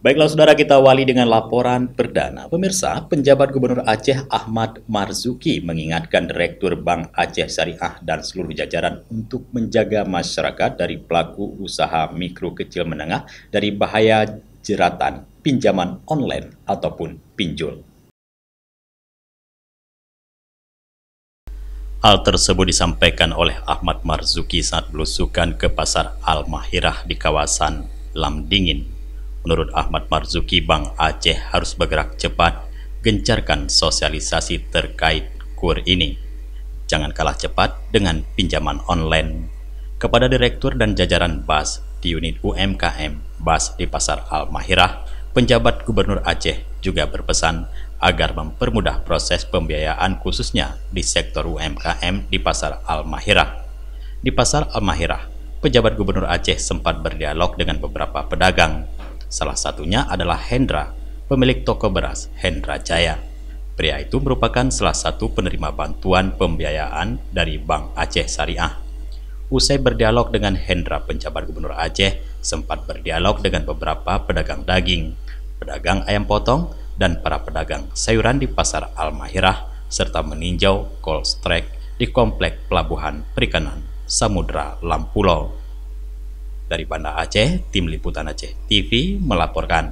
Baiklah saudara, kita awali dengan laporan perdana. Pemirsa, penjabat Gubernur Aceh Ahmad Marzuki mengingatkan Direktur Bank Aceh Syariah dan seluruh jajaran untuk menjaga masyarakat dari pelaku usaha mikro kecil menengah dari bahaya jeratan pinjaman online ataupun pinjol. Hal tersebut disampaikan oleh Ahmad Marzuki saat belusukan ke Pasar Al-Mahirah di kawasan Lam Dingin. Menurut Ahmad Marzuki, Bank Aceh harus bergerak cepat, gencarkan sosialisasi terkait KUR ini. Jangan kalah cepat dengan pinjaman online. Kepada Direktur dan jajaran BAS di unit UMKM BAS di Pasar Al-Mahirah, penjabat Gubernur Aceh juga berpesan agar mempermudah proses pembiayaan khususnya di sektor UMKM di Pasar Al-Mahirah. Di Pasar Al-Mahirah, penjabat Gubernur Aceh sempat berdialog dengan beberapa pedagang. Salah satunya adalah Hendra, pemilik toko beras Hendra Jaya. Pria itu merupakan salah satu penerima bantuan pembiayaan dari Bank Aceh Syariah. Usai berdialog dengan Hendra, penjabat Gubernur Aceh sempat berdialog dengan beberapa pedagang daging, pedagang ayam potong, dan para pedagang sayuran di Pasar Al-Mahirah, serta meninjau cold strike di Komplek Pelabuhan Perikanan Samudra Lampulo. Dari Banda Aceh, Tim Liputan Aceh TV melaporkan.